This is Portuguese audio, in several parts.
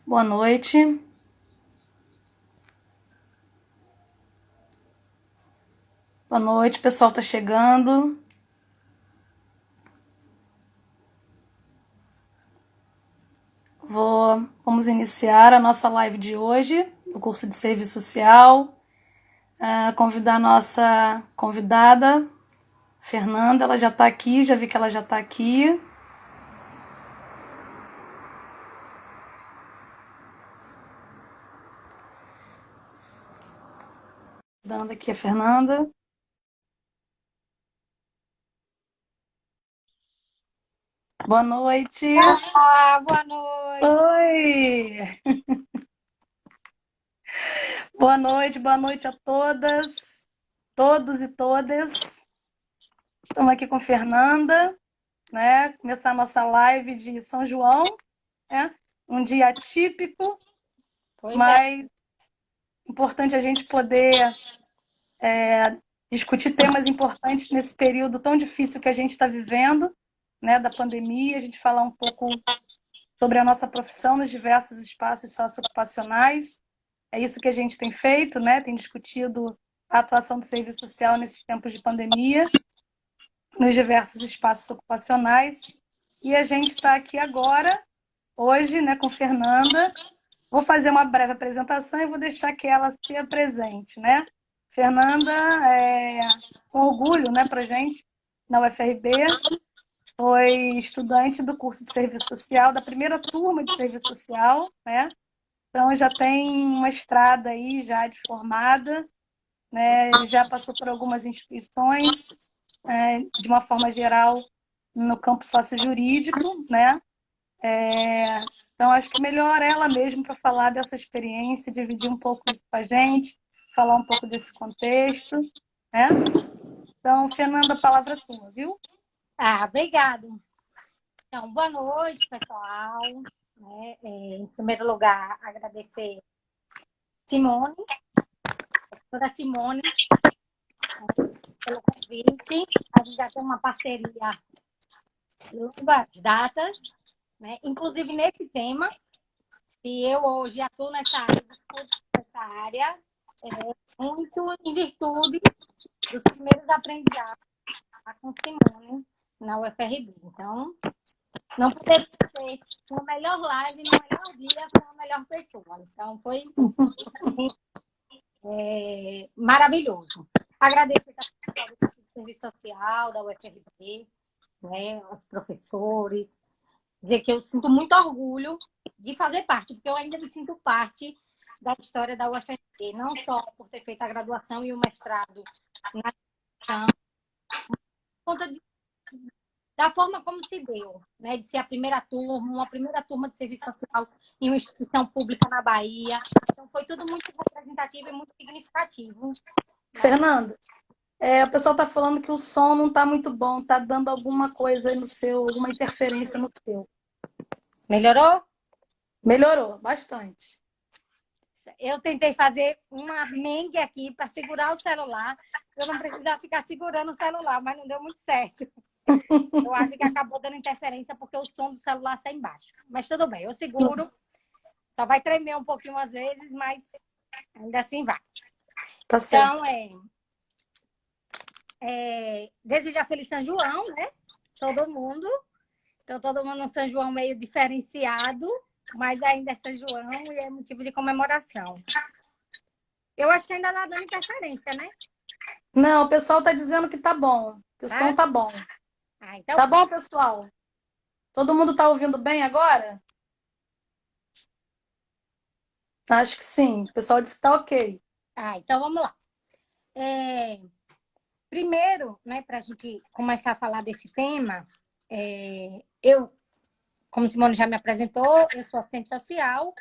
Boa noite. Boa noite, o pessoal está chegando. Vamos iniciar a nossa live de hoje, do curso de Serviço Social. Convidar a nossa convidada, Fernanda, ela já está aqui, já vi que ela já está aqui. Dando aqui a Fernanda. Boa noite. Boa noite. Oi! Boa noite a todas, todos e todas. Estamos aqui com Fernanda, né? Começar a nossa live de São João, né? Um dia atípico, mas importante a gente poder discutir temas importantes nesse período tão difícil que a gente está vivendo, né? Da pandemia, a gente falar um pouco sobre a nossa profissão nos diversos espaços socioocupacionais. É isso que a gente tem feito, né? Tem discutido a atuação do serviço social nesses tempos de pandemia, nos diversos espaços ocupacionais. E a gente está aqui agora, hoje, né, com Fernanda. Vou fazer uma breve apresentação e vou deixar que ela se apresente, né? Fernanda, com orgulho, né, para gente, na UFRB, foi estudante do curso de Serviço Social, da primeira turma de Serviço Social, né? Então, já tem uma estrada aí já de formada, né? Já passou por algumas instituições, de uma forma geral, no campo sócio-jurídico, né? Então, acho que melhor ela mesmo para falar dessa experiência, dividir um pouco isso com a gente, falar um pouco desse contexto, né? Então, Fernanda, a palavra é tua, viu? Obrigado. Então, boa noite, pessoal. Em primeiro lugar, agradecer Simone, a professora Simone, pelo convite. A gente já tem uma parceria de longas datas, né? Inclusive nesse tema. Se eu hoje atuo nessa área, discuto nessa área, muito em virtude dos primeiros aprendizados com Simone na UFRB. Então, não poderia ser uma melhor live, no melhor dia, com a melhor pessoa. Então, foi assim, maravilhoso. Agradecer também ao Serviço Social da UFRB, né, aos professores. Dizer que eu sinto muito orgulho de fazer parte, porque eu ainda me sinto parte da história da UFRB, não só por ter feito a graduação e o mestrado na educação, por conta da forma como se deu, né? De ser a primeira turma, uma primeira turma de serviço social em uma instituição pública na Bahia. Então, foi tudo muito representativo e muito significativo. Fernanda, o pessoal está falando que o som não está muito bom, está dando alguma coisa aí no seu, alguma interferência no seu. Melhorou? Melhorou bastante. Eu tentei fazer uma armengue aqui para segurar o celular, para eu não precisar ficar segurando o celular, mas não deu muito certo. Eu acho que acabou dando interferência porque o som do celular sai embaixo. Mas tudo bem, eu seguro. Só vai tremer um pouquinho às vezes, mas ainda assim vai. Tá certo. Então, desejar Feliz São João, né? Todo mundo. Então, todo mundo no São João meio diferenciado, mas ainda é São João e é motivo de comemoração. Eu acho que ainda tá dando interferência, né? Não, o pessoal está dizendo que tá bom, que o som tá bom. Então... Tá bom, pessoal? Todo mundo tá ouvindo bem agora? Acho que sim. O pessoal disse que tá ok. Então vamos lá. Primeiro, né, para a gente começar a falar desse tema, eu, como Simone já me apresentou, eu sou assistente social,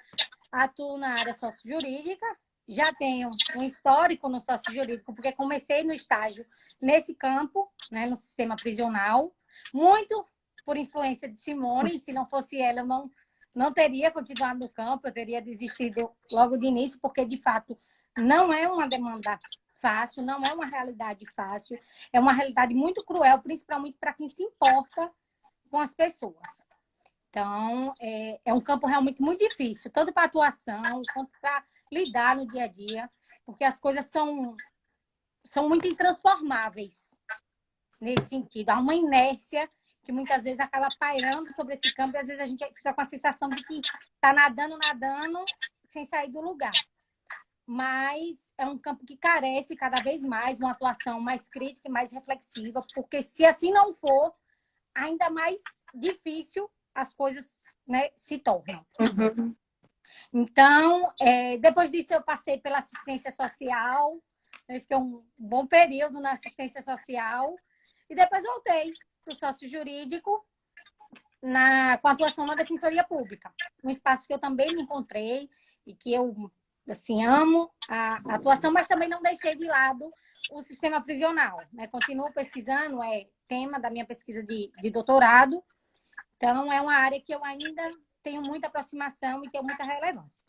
atuo na área sócio-jurídica, já tenho um histórico no sócio-jurídico, porque comecei no estágio nesse campo, né, no sistema prisional, muito por influência de Simone, e se não fosse ela, eu não teria continuado no campo, eu teria desistido logo de início, porque, de fato, não é uma demanda fácil, não é uma realidade fácil, é uma realidade muito cruel, principalmente para quem se importa com as pessoas. Então, é um campo realmente muito difícil, tanto para atuação, quanto para lidar no dia a dia, porque as coisas são muito intransformáveis nesse sentido. Há uma inércia que muitas vezes acaba pairando sobre esse campo e às vezes a gente fica com a sensação de que está nadando, nadando, sem sair do lugar. Mas é um campo que carece cada vez mais de uma atuação mais crítica e mais reflexiva, porque se assim não for, ainda mais difícil as coisas, né, se tornam. Uhum. Então, depois disso eu passei pela assistência social, eu fiquei um bom período na assistência social, e depois voltei para o sócio jurídico com atuação na Defensoria Pública, um espaço que eu também me encontrei e que eu assim, amo a atuação, mas também não deixei de lado o sistema prisional, né? Continuo pesquisando, é tema da minha pesquisa de doutorado, então é uma área que eu ainda tenho muita aproximação e tenho muita relevância.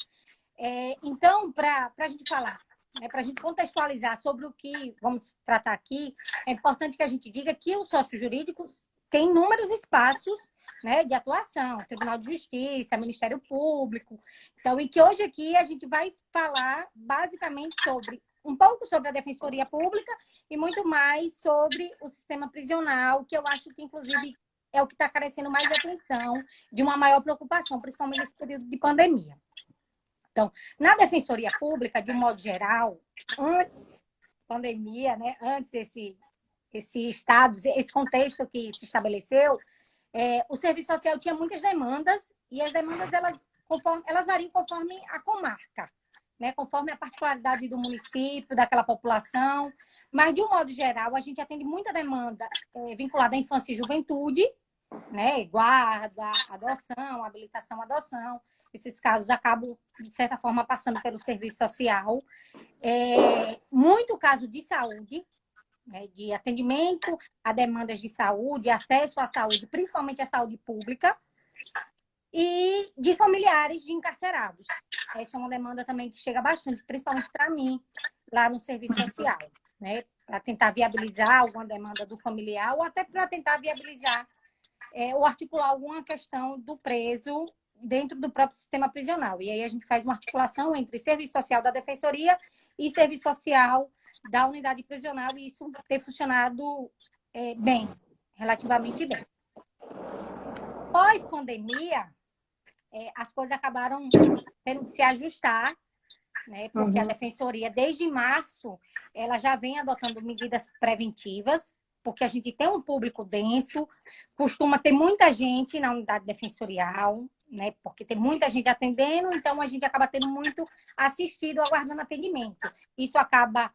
Então, para a gente falar, né, para a gente contextualizar sobre o que vamos tratar aqui, é importante que a gente diga que o sócio jurídico tem inúmeros espaços, né, de atuação, Tribunal de Justiça, Ministério Público. Então, e que hoje aqui a gente vai falar basicamente um pouco sobre a Defensoria Pública e muito mais sobre o sistema prisional, que eu acho que, inclusive, é o que está carecendo mais de atenção, de uma maior preocupação, principalmente nesse período de pandemia. Então, na Defensoria Pública, de um modo geral, antes da pandemia, né, antes esse estado, esse contexto que se estabeleceu, o serviço social tinha muitas demandas e as demandas elas variam conforme a comarca, né, conforme a particularidade do município, daquela população. Mas, de um modo geral, a gente atende muita demanda vinculada à infância e juventude, né, guarda, adoção, habilitação, adoção. Esses casos acabam, de certa forma, passando pelo serviço social. Muito caso de saúde, né, de atendimento a demandas de saúde, acesso à saúde, principalmente à saúde pública, e de familiares de encarcerados. Essa é uma demanda também que chega bastante, principalmente para mim, lá no serviço social, né, para tentar viabilizar alguma demanda do familiar ou até para tentar viabilizar ou articular alguma questão do preso dentro do próprio sistema prisional. E aí a gente faz uma articulação entre serviço social da Defensoria e serviço social da unidade prisional, e isso tem funcionado bem, relativamente bem. Pós-pandemia, as coisas acabaram tendo que se ajustar, né? Porque a Defensoria, desde março, ela já vem adotando medidas preventivas, porque a gente tem um público denso, costuma ter muita gente na unidade defensorial, né? Porque tem muita gente atendendo, então a gente acaba tendo muito assistido, aguardando atendimento. Isso acaba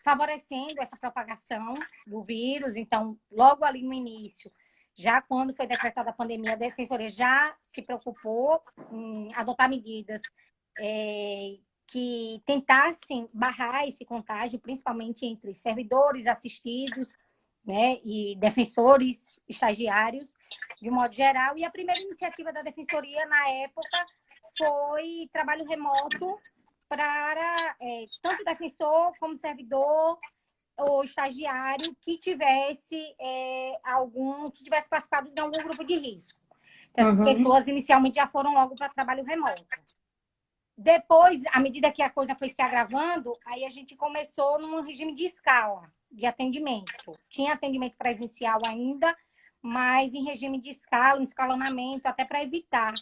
favorecendo essa propagação do vírus. Então, logo ali no início, já quando foi decretada a pandemia, a Defensoria já se preocupou em adotar medidas que tentassem barrar esse contágio, principalmente entre servidores, assistidos, né, e defensores, estagiários, de um modo geral. E a primeira iniciativa da Defensoria, na época, foi trabalho remoto para tanto defensor como servidor ou estagiário que tivesse participado de algum grupo de risco. Essas pessoas inicialmente já foram logo para trabalho remoto. Depois, à medida que a coisa foi se agravando, aí a gente começou num regime de escala de atendimento. Tinha atendimento presencial ainda, mas em regime de escala, em escalonamento, até para evitar,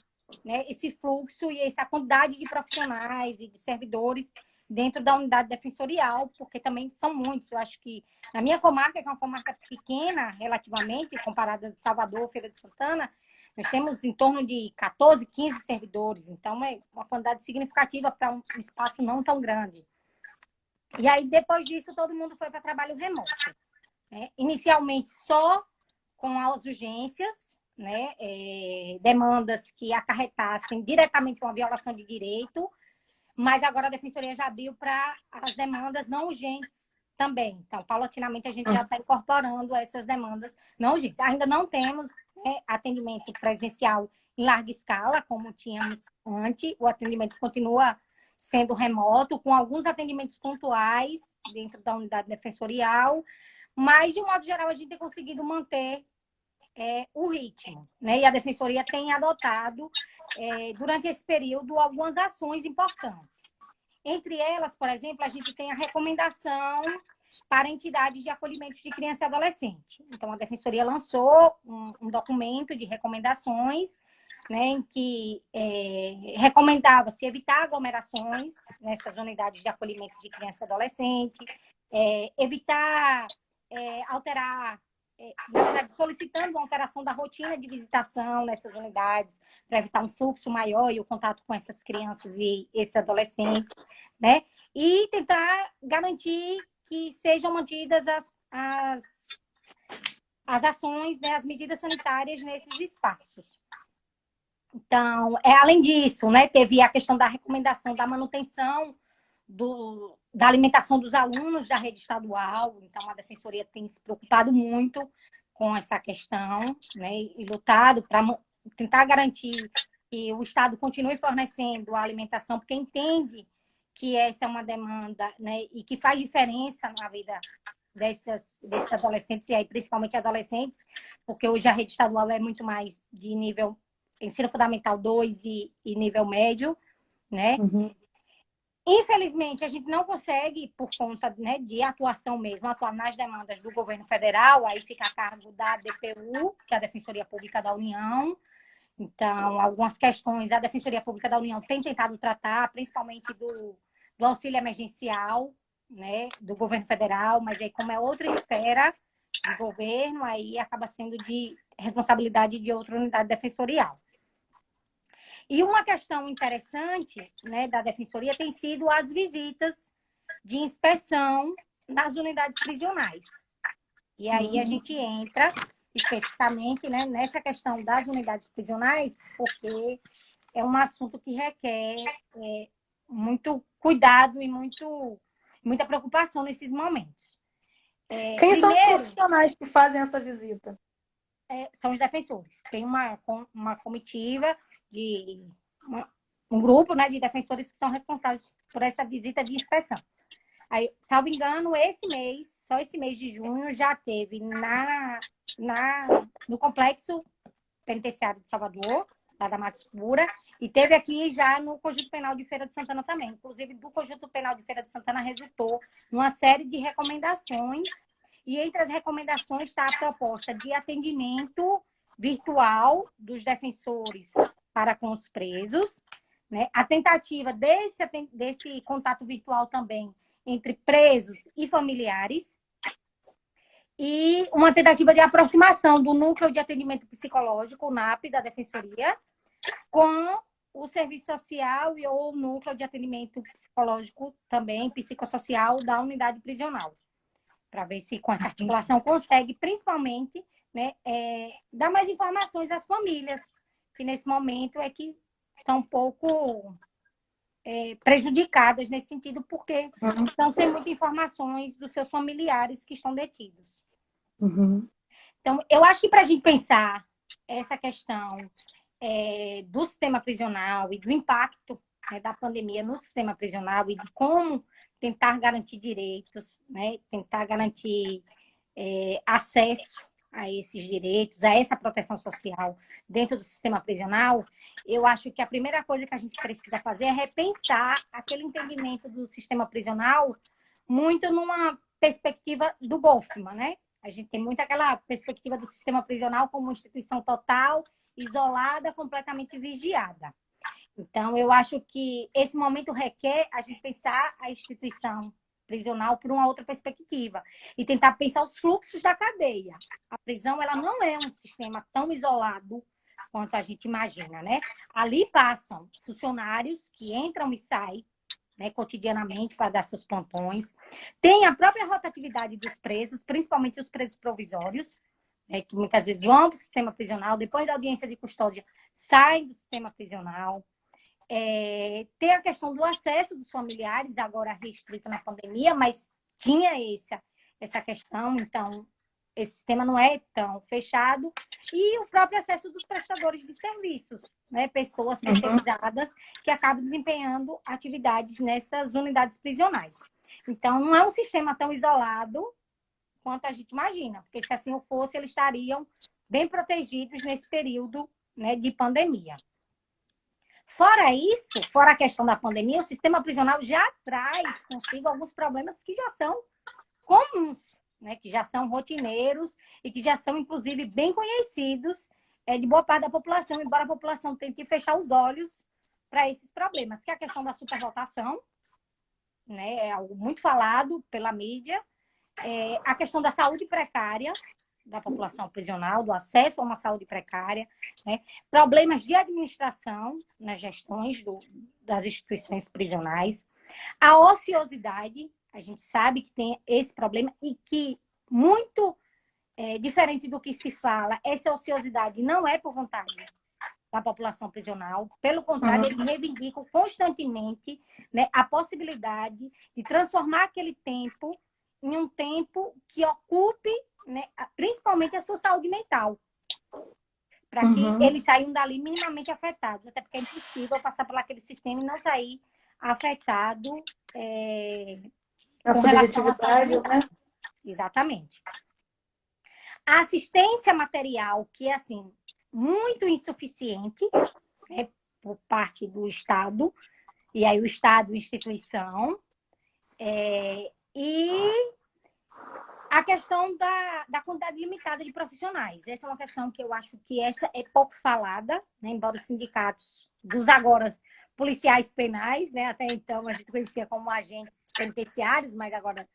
né, esse fluxo e essa quantidade de profissionais e de servidores dentro da unidade defensorial, porque também são muitos. Eu acho que na minha comarca, que é uma comarca pequena relativamente, comparada de Salvador, Feira de Santana, nós temos em torno de 14, 15 servidores. Então, é uma quantidade significativa para um espaço não tão grande. E aí, depois disso, todo mundo foi para trabalho remoto, né? Inicialmente, só com as urgências, né? Demandas que acarretassem diretamente uma violação de direito, mas agora a Defensoria já abriu para as demandas não urgentes também. Então, paulatinamente, a gente já está incorporando essas demandas não urgentes. Ainda não temos, né, atendimento presencial em larga escala, como tínhamos antes. O atendimento continua sendo remoto, com alguns atendimentos pontuais dentro da unidade defensorial, mas, de um modo geral, a gente tem conseguido manter o ritmo, né? E a Defensoria tem adotado, durante esse período, algumas ações importantes. Entre elas, por exemplo, a gente tem a recomendação para entidades de acolhimento de criança e adolescente. Então, a Defensoria lançou um documento de recomendações, né, em que recomendava-se evitar aglomerações nessas unidades de acolhimento de criança e adolescente, evitar alterar, na verdade, solicitando uma alteração da rotina de visitação nessas unidades, para evitar um fluxo maior e o contato com essas crianças e esses adolescentes, né? E tentar garantir que sejam mantidas as ações, né, as medidas sanitárias nesses espaços. Então, além disso, né, teve a questão da recomendação da manutenção da alimentação dos alunos da rede estadual. Então, a Defensoria tem se preocupado muito com essa questão, né, e lutado para tentar garantir que o Estado continue fornecendo a alimentação, porque entende que essa é uma demanda, né, e que faz diferença na vida desses adolescentes, e aí principalmente adolescentes, porque hoje a rede estadual é muito mais de nível ensino fundamental 2 e nível médio, né? Uhum. Infelizmente, a gente não consegue, por conta, né, de atuação mesmo, atuar nas demandas do governo federal, aí fica a cargo da DPU, que é a Defensoria Pública da União. Então, algumas questões a Defensoria Pública da União tem tentado tratar, principalmente do auxílio emergencial, né, do governo federal, mas aí, como é outra esfera de governo, aí acaba sendo de responsabilidade de outra unidade defensorial. E uma questão interessante, né, da Defensoria tem sido as visitas de inspeção nas unidades prisionais. E aí a gente entra especificamente, né, nessa questão das unidades prisionais, porque é um assunto que requer muito cuidado e muita preocupação nesses momentos. Quem são os profissionais que fazem essa visita? São os defensores. Tem uma comitiva um grupo, né, de defensores que são responsáveis por essa visita de inspeção. Aí, salvo engano, só esse mês de junho, já teve no Complexo Penitenciário de Salvador, lá da Mata Escura, e teve aqui já no Conjunto Penal de Feira de Santana também. Inclusive, do Conjunto Penal de Feira de Santana resultou numa série de recomendações, e entre as recomendações está a proposta de atendimento virtual dos defensores para com os presos, né? A tentativa desse contato virtual também entre presos e familiares, e uma tentativa de aproximação do Núcleo de Atendimento Psicológico, o NAP, da Defensoria, com o Serviço Social ou o Núcleo de Atendimento Psicológico também, psicossocial, da unidade prisional, para ver se com essa articulação consegue, principalmente, né, dar mais informações às famílias, que nesse momento que estão um pouco prejudicadas nesse sentido, porque estão sem muitas informações dos seus familiares que estão detidos. Uhum. Então, eu acho que para a gente pensar essa questão do sistema prisional e do impacto, né, da pandemia no sistema prisional e de como tentar garantir direitos, né, tentar garantir acesso a esses direitos, a essa proteção social dentro do sistema prisional, eu acho que a primeira coisa que a gente precisa fazer é repensar aquele entendimento do sistema prisional muito numa perspectiva do Goffman, né? A gente tem muito aquela perspectiva do sistema prisional como uma instituição total, isolada, completamente vigiada. Então, eu acho que esse momento requer a gente pensar a instituição prisional por uma outra perspectiva e tentar pensar os fluxos da cadeia. A prisão, ela não é um sistema tão isolado quanto a gente imagina, né? Ali passam funcionários que entram e saem, né, cotidianamente para dar seus plantões. Tem a própria rotatividade dos presos, principalmente os presos provisórios, né, que muitas vezes vão para o sistema prisional, depois da audiência de custódia, saem do sistema prisional. Tem a questão do acesso dos familiares, agora restrito na pandemia, mas tinha essa questão, então esse sistema não é tão fechado, e o próprio acesso dos prestadores de serviços, né? Pessoas terceirizadas que acabam desempenhando atividades nessas unidades prisionais. Então, não é um sistema tão isolado quanto a gente imagina, porque se assim fosse, eles estariam bem protegidos nesse período, né, de pandemia. Fora isso, fora a questão da pandemia, o sistema prisional já traz consigo alguns problemas que já são comuns, né, que já são rotineiros e que já são, inclusive, bem conhecidos de boa parte da população, embora a população tente fechar os olhos para esses problemas, que é a questão da superlotação, né, é algo muito falado pela mídia, a questão da saúde precária da população prisional, do acesso a uma saúde precária, né, problemas de administração nas gestões das instituições prisionais, a ociosidade, a gente sabe que tem esse problema e que muito diferente do que se fala, essa ociosidade não é por vontade da população prisional, pelo contrário, eles reivindicam constantemente, né, a possibilidade de transformar aquele tempo em um tempo que ocupe, né, principalmente a sua saúde mental, para que eles saiam dali minimamente afetados, até porque é impossível passar por aquele sistema e não sair afetado A com relação à saúde subjetividade, mental. né? Exatamente. A assistência material, que é assim, muito insuficiente, né, por parte do Estado, e aí o Estado, instituição, e a questão da quantidade limitada de profissionais. Essa é uma questão que eu acho que essa é pouco falada, né, embora os sindicatos dos agora policiais penais, né, até então a gente conhecia como agentes penitenciários, mas agora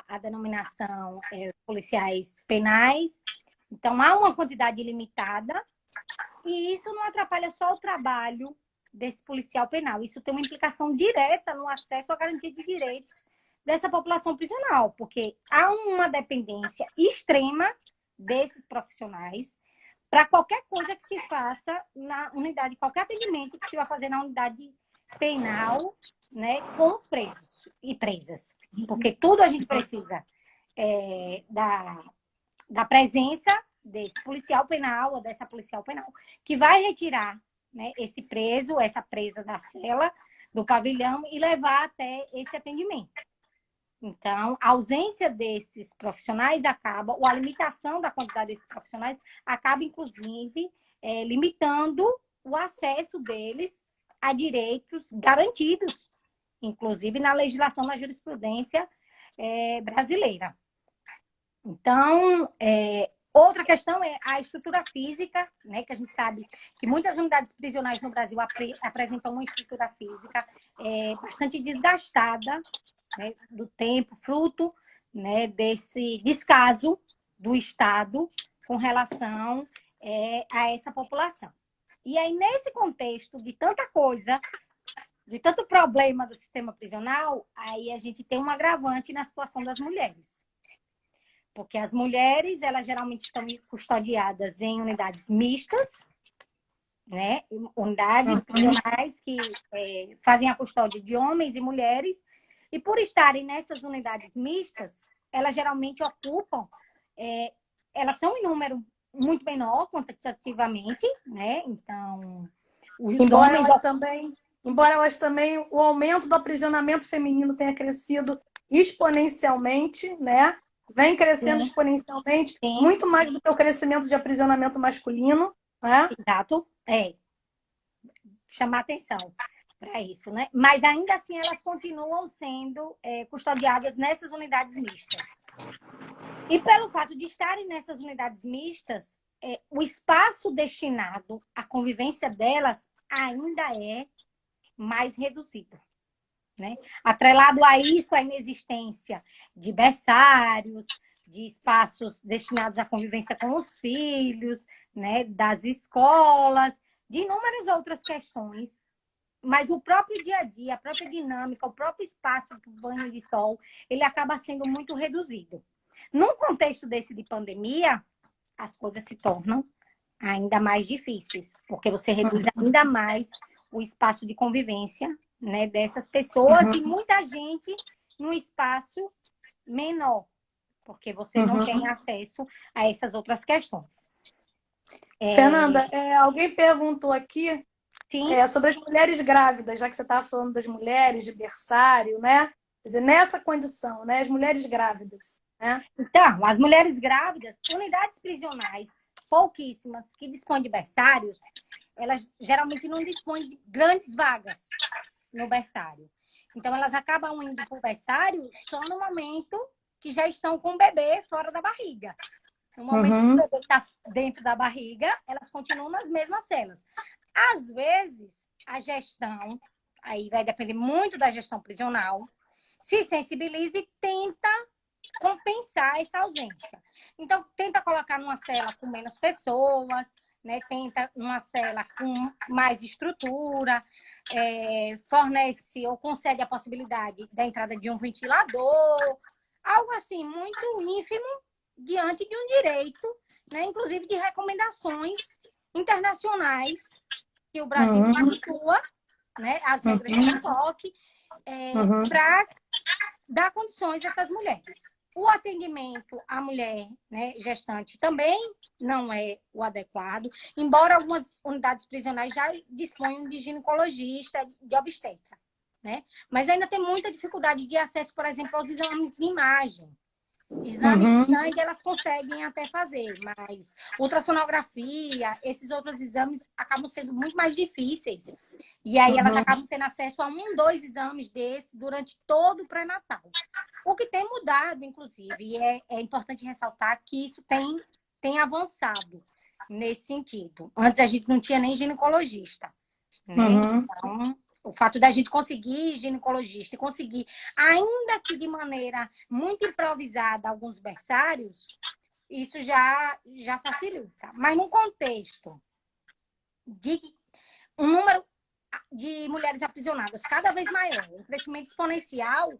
a denominação é policiais penais. Então, há uma quantidade limitada e isso não atrapalha só o trabalho desse policial penal. Isso tem uma implicação direta no acesso à garantia de direitos dessa população prisional, porque há uma dependência extrema desses profissionais para qualquer coisa que se faça na unidade, qualquer atendimento que se vai fazer na unidade penal, né, com os presos e presas. Porque tudo a gente precisa da presença desse policial penal ou dessa policial penal, que vai retirar, né, esse preso, essa presa da cela, do pavilhão e levar até esse atendimento. Então, a ausência desses profissionais acaba, ou a limitação da quantidade desses profissionais acaba, inclusive, limitando o acesso deles a direitos garantidos, inclusive na legislação, na jurisprudência brasileira. Então, outra questão é a estrutura física, né, que a gente sabe que muitas unidades prisionais no Brasil apresentam uma estrutura física bastante desgastada, né, do tempo, fruto, né, desse descaso do Estado com relação a essa população. E aí, nesse contexto de tanta coisa, de tanto problema do sistema prisional, aí a gente tem um agravante na situação das mulheres. Porque as mulheres, elas geralmente estão custodiadas em unidades mistas, né? Unidades prisionais que fazem a custódia de homens e mulheres, e por estarem nessas unidades mistas, elas geralmente ocupam, elas são em número muito menor quantitativamente, né? Então, os Embora homens... elas também, o aumento do aprisionamento feminino tenha crescido exponencialmente, né? Vem crescendo exponencialmente, muito mais do que o crescimento de aprisionamento masculino, né? Exato, chamar atenção para isso, né? Mas ainda assim elas continuam sendo custodiadas nessas unidades mistas. E pelo fato de estarem nessas unidades mistas, o espaço destinado à convivência delas ainda é mais reduzido, né? Atrelado a isso, a inexistência de berçários, de espaços destinados à convivência com os filhos, né? Das escolas, de inúmeras outras questões. Mas o próprio dia a dia, a própria dinâmica, o próprio espaço para o banho de sol, ele acaba sendo muito reduzido. Num contexto desse de pandemia, as coisas se tornam ainda mais difíceis, porque você reduz ainda mais o espaço de convivência, né, dessas pessoas e muita gente num espaço menor, porque você não tem acesso a essas outras questões. Fernanda, alguém perguntou aqui Sim. sobre as mulheres grávidas, já que você estava falando das mulheres, de berçário, né? Quer dizer, nessa condição, né? As mulheres grávidas, né? Então, as mulheres grávidas, unidades prisionais pouquíssimas que dispõem de berçários, elas geralmente não dispõem de grandes vagas no berçário. Então, elas acabam indo para o berçário só no momento que já estão com o bebê fora da barriga. No momento que o bebê está dentro da barriga, elas continuam nas mesmas celas. Às vezes, a gestão, aí vai depender muito da gestão prisional, se sensibiliza e tenta compensar essa ausência. Então, tenta colocar numa cela com menos pessoas, né? Tenta uma cela com mais estrutura, fornece ou concede a possibilidade da entrada de um ventilador, algo assim, muito ínfimo diante de um direito, né? Inclusive de recomendações internacionais que o Brasil atua, né? As regras do toque, para dar condições a essas mulheres. O atendimento à mulher, né, gestante também não é o adequado, embora algumas unidades prisionais já disponham de ginecologista, de obstetra, né? Mas ainda tem muita dificuldade de acesso, por exemplo, aos exames de imagem. Exames de sangue elas conseguem até fazer, mas ultrassonografia, esses outros exames acabam sendo muito mais difíceis. E aí elas acabam tendo acesso a 1, 2 exames desses durante todo o pré-natal. O que tem mudado, inclusive, e é importante ressaltar que isso tem avançado nesse sentido. Antes a gente não tinha nem ginecologista, né? Então, o fato da gente conseguir ginecologista e conseguir, ainda que de maneira muito improvisada, alguns berçários, isso já facilita. Mas num contexto de um número de mulheres aprisionadas cada vez maior, um crescimento exponencial,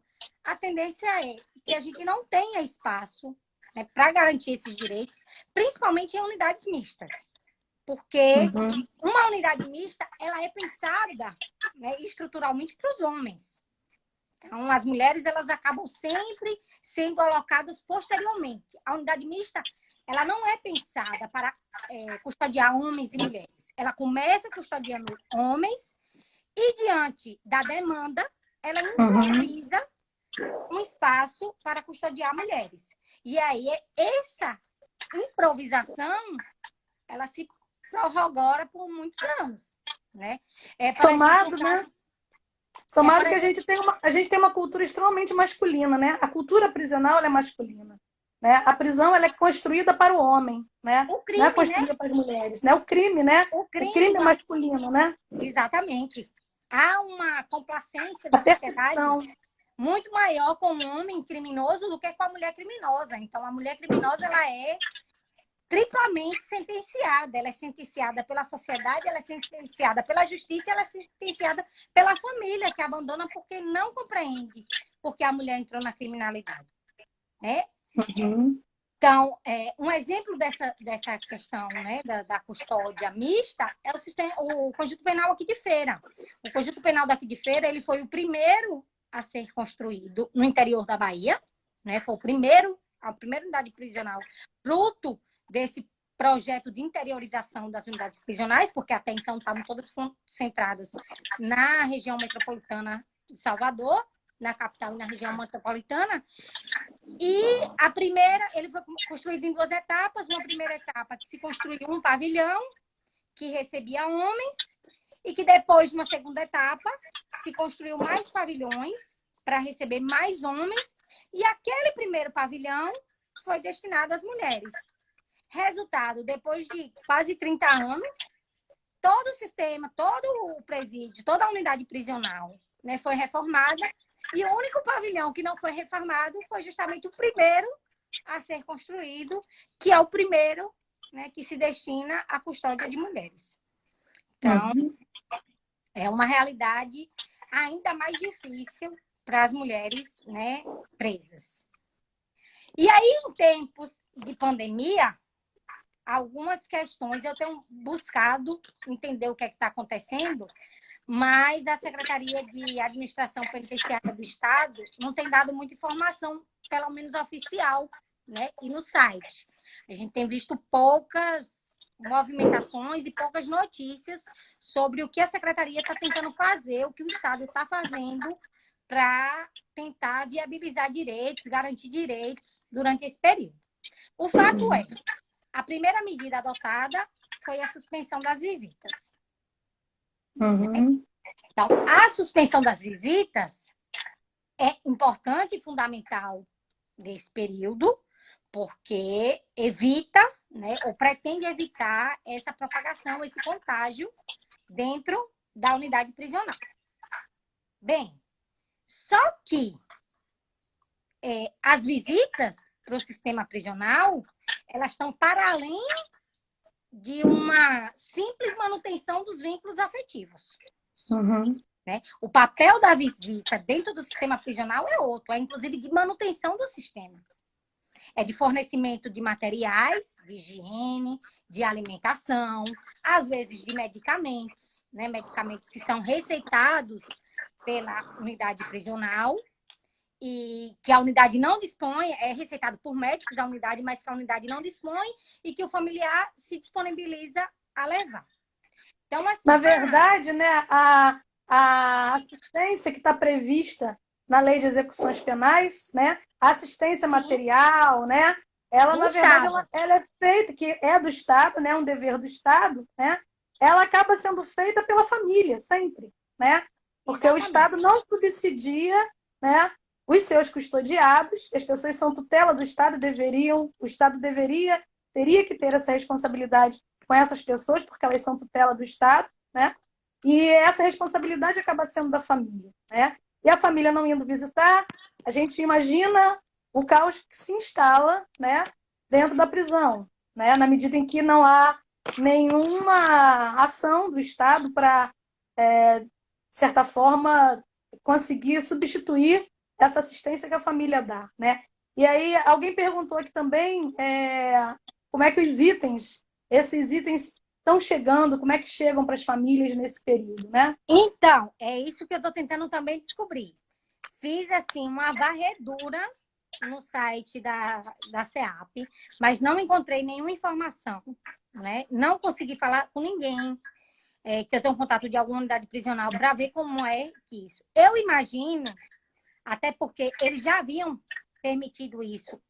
a tendência é que a gente não tenha espaço, né, para garantir esses direitos, principalmente em unidades mistas. Porque uma unidade mista, ela é pensada, né, estruturalmente para os homens. Então, as mulheres, elas acabam sempre sendo alocadas posteriormente. A unidade mista, ela não é pensada para custodiar homens e mulheres. Ela começa custodiando homens e, diante da demanda, ela improvisa um espaço para custodiar mulheres. E aí, essa improvisação, ela se prorrogora por muitos anos, né? Somado, né? Somado que a gente tem uma cultura extremamente masculina, né? A cultura prisional ela é masculina, né? A prisão ela é construída para o homem, né? O crime, não é construída, né, para as mulheres, né? O crime, né? O crime é masculino, né? Exatamente. Há uma complacência da sociedade muito maior com o homem criminoso do que com a mulher criminosa. Então, a mulher criminosa, ela é triplamente sentenciada. Ela é sentenciada pela sociedade, ela é sentenciada pela justiça, ela é sentenciada pela família, que abandona porque não compreende porque a mulher entrou na criminalidade, né? Então, um exemplo dessa questão, né, da custódia mista é o Conjunto Penal aqui de Feira. O Conjunto Penal daqui de Feira, ele foi o primeiro a ser construído no interior da Bahia, né? Foi a primeira unidade prisional fruto desse projeto de interiorização das unidades prisionais, porque até então estavam todas concentradas na região metropolitana de Salvador, na capital e na região metropolitana. E ele foi construído em 2 etapas. Uma primeira etapa que se construiu um pavilhão que recebia homens e que depois, de uma segunda etapa, se construiu mais pavilhões para receber mais homens e aquele primeiro pavilhão foi destinado às mulheres. Resultado, depois de quase 30 anos, todo o sistema, todo o presídio, toda a unidade prisional, né, foi reformada e o único pavilhão que não foi reformado foi justamente o primeiro a ser construído, que é o primeiro, né, que se destina à custódia de mulheres. Então, é uma realidade ainda mais difícil para as mulheres, né, presas. E aí, em tempos de pandemia, algumas questões eu tenho buscado entender o que é que está acontecendo, mas a Secretaria de Administração Penitenciária do Estado não tem dado muita informação, pelo menos oficial, né, e no site. A gente tem visto poucas movimentações e poucas notícias sobre o que a Secretaria está tentando fazer, o que o Estado está fazendo para tentar viabilizar direitos, garantir direitos durante esse período. O fato é, a primeira medida adotada foi a suspensão das visitas. Uhum. Então, a suspensão das visitas é importante e fundamental nesse período, porque evita, né, ou pretende evitar essa propagação, esse contágio dentro da unidade prisional. Bem, só que as visitas para o sistema prisional, elas estão para além de uma simples manutenção dos vínculos afetivos. Uhum. Né? O papel da visita dentro do sistema prisional é outro, é inclusive de manutenção do sistema. É de fornecimento de materiais, de higiene, de alimentação, às vezes de medicamentos, né? Medicamentos que são receitados pela unidade prisional e que a unidade não dispõe, é receitado por médicos da unidade, mas que a unidade não dispõe e que o familiar se disponibiliza a levar. Então, assim, na verdade, né, a assistência que está prevista na Lei de Execuções Penais, né, a assistência material, né, ela, do na verdade, Estado. ela é feita, que é do Estado, né, um dever do Estado, né, ela acaba sendo feita pela família, sempre, né, porque o Exatamente. Estado não subsidia, né, os seus custodiados, as pessoas são tutela do Estado, o Estado teria que ter essa responsabilidade com essas pessoas, porque elas são tutela do Estado, né? E essa responsabilidade acaba sendo da família, né? E a família não indo visitar, a gente imagina o caos que se instala, né, dentro da prisão, né? Na medida em que não há nenhuma ação do Estado para, de certa forma, conseguir substituir essa assistência que a família dá, né? E aí alguém perguntou aqui também como é que esses itens estão chegando, como é que chegam para as famílias nesse período, né? Então, é isso que eu estou tentando também descobrir. Fiz, assim, uma varredura no site da CEAP, mas não encontrei nenhuma informação, né? Não consegui falar com ninguém que eu tenho contato de alguma unidade prisional para ver como é isso. Eu imagino, até porque eles já haviam permitido isso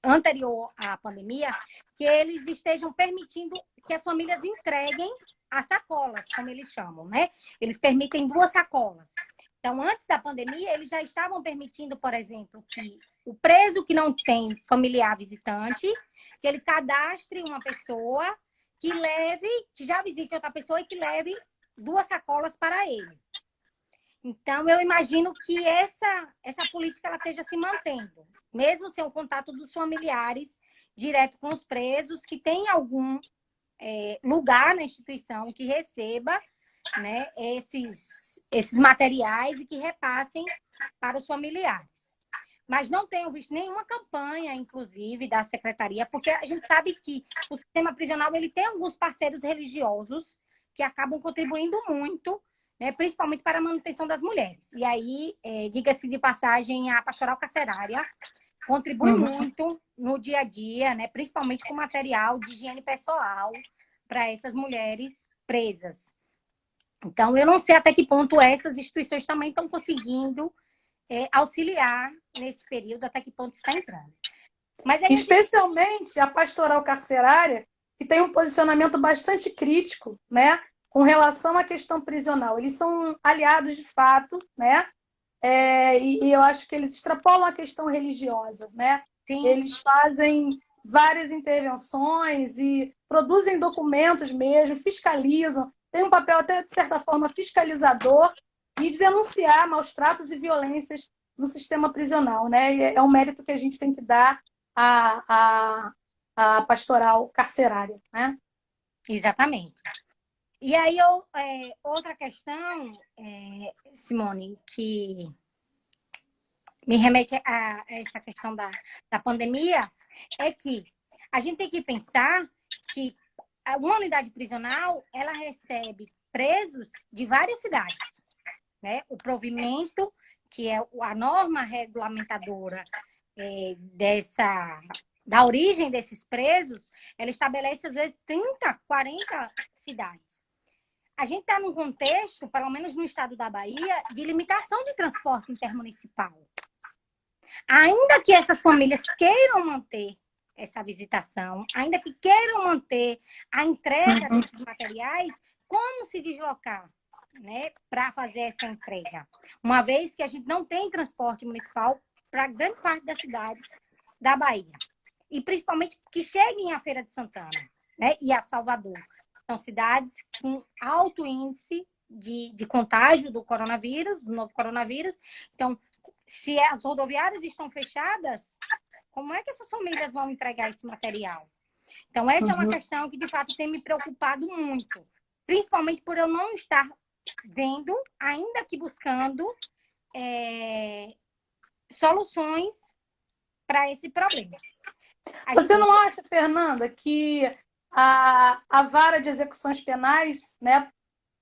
anterior à pandemia, que eles estejam permitindo que as famílias entreguem as sacolas, como eles chamam, né? Eles permitem 2 sacolas. Então, antes da pandemia, eles já estavam permitindo, por exemplo, que o preso que não tem familiar visitante, que ele cadastre uma pessoa que leve, que já visite outra pessoa e que leve 2 sacolas para ele. Então, eu imagino que essa política ela esteja se mantendo, mesmo sem o contato dos familiares direto com os presos, que tem algum lugar na instituição que receba, né, esses materiais e que repassem para os familiares. Mas não tenho visto nenhuma campanha, inclusive, da secretaria, porque a gente sabe que o sistema prisional ele tem alguns parceiros religiosos que acabam contribuindo muito, né, principalmente para a manutenção das mulheres. E aí, diga-se de passagem, a pastoral carcerária contribui muito no dia a dia, né, principalmente com material de higiene pessoal para essas mulheres presas. Então, eu não sei até que ponto essas instituições também estão conseguindo auxiliar nesse período, até que ponto está entrando. Mas aí especialmente a pastoral carcerária, que tem um posicionamento bastante crítico, né, com relação à questão prisional. Eles são aliados de fato, né? E eu acho que eles extrapolam a questão religiosa, né? sim, Eles fazem várias intervenções e produzem documentos mesmo, fiscalizam, tem um papel até, de certa forma, fiscalizador e de denunciar maus tratos e violências no sistema prisional, né? E é um mérito que a gente tem que dar à pastoral carcerária, né? exatamente. E aí, outra questão, Simone, que me remete a essa questão da pandemia, é que a gente tem que pensar que uma unidade prisional, ela recebe presos de várias cidades, né? O provimento, que é a norma regulamentadora da origem desses presos, ela estabelece, às vezes, 30, 40 cidades. A gente está num contexto, pelo menos no estado da Bahia, de limitação de transporte intermunicipal. Ainda que essas famílias queiram manter essa visitação, ainda que queiram manter a entrega desses materiais, como se deslocar, né, para fazer essa entrega? Uma vez que a gente não tem transporte municipal para grande parte das cidades da Bahia. E principalmente que cheguem à Feira de Santana, né, e a Salvador. São cidades com alto índice de contágio do coronavírus, do novo coronavírus. Então, se as rodoviárias estão fechadas, como é que essas famílias vão entregar esse material? Então, essa é uma questão que, de fato, tem me preocupado muito. Principalmente por eu não estar vendo, ainda que buscando, soluções para esse problema. Você não acha, Fernanda, que a vara de execuções penais, né,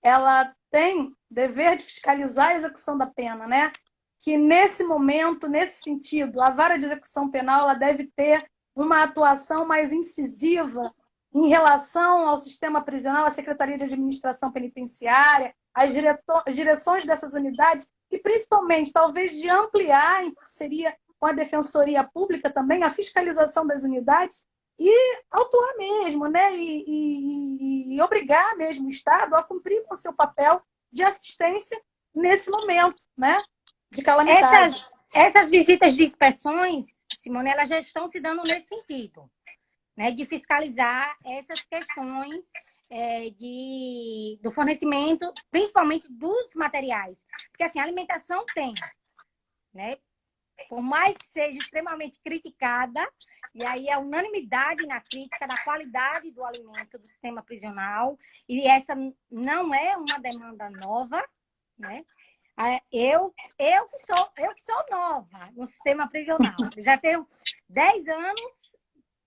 ela tem dever de fiscalizar a execução da pena, né? Que nesse momento, nesse sentido, a vara de execução penal ela deve ter uma atuação mais incisiva em relação ao sistema prisional, à Secretaria de Administração Penitenciária, às direções dessas unidades e, principalmente, talvez de ampliar, em parceria com a Defensoria Pública também, a fiscalização das unidades e autuar mesmo, né? E obrigar mesmo o Estado a cumprir com o seu papel de assistência nesse momento, né? De calamidade. Essas visitas de inspeções, Simone, elas já estão se dando nesse sentido, né? De fiscalizar essas questões do fornecimento, principalmente dos materiais. Porque, assim, a alimentação tem, né? Por mais que seja extremamente criticada, e aí é unanimidade na crítica da qualidade do alimento do sistema prisional, e essa não é uma demanda nova, né? Eu que sou nova no sistema prisional. Eu já tenho 10 anos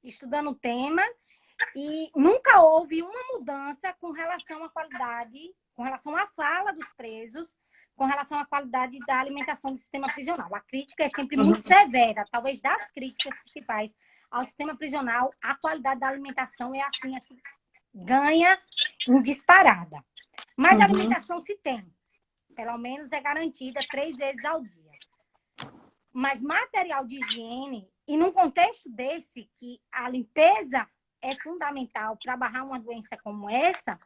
estudando o tema e nunca houve uma mudança com relação à qualidade, com relação à fala dos presos, com relação à qualidade da alimentação do sistema prisional. A crítica é sempre muito severa. Talvez das críticas que se faz ao sistema prisional, a qualidade da alimentação é assim, aqui, ganha em disparada. Mas a alimentação se tem. Pelo menos é garantida 3 vezes ao dia. Mas material de higiene, e num contexto desse, que a limpeza é fundamental para barrar uma doença como essa,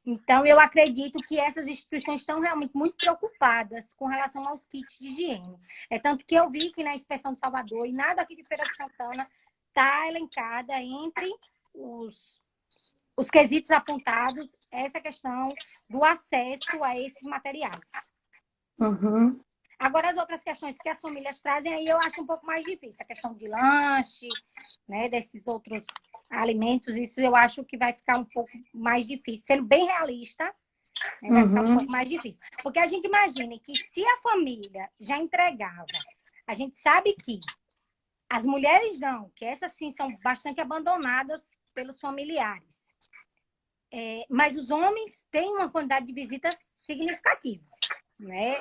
então eu acredito que essas instituições estão realmente muito preocupadas com relação aos kits de higiene. É tanto que eu vi que na Inspeção de Salvador e nada aqui de Feira de Santana está elencada entre os quesitos apontados essa questão do acesso a esses materiais. Agora, as outras questões que as famílias trazem, aí eu acho um pouco mais difícil. A questão de lanche, né, desses outros alimentos, isso eu acho que vai ficar um pouco mais difícil. Sendo bem realista, né, vai ficar um pouco mais difícil. Porque a gente imagina que se a família já entregava, a gente sabe que as mulheres não, que essas sim são bastante abandonadas pelos familiares. Mas os homens têm uma quantidade de visitas significativa. Né?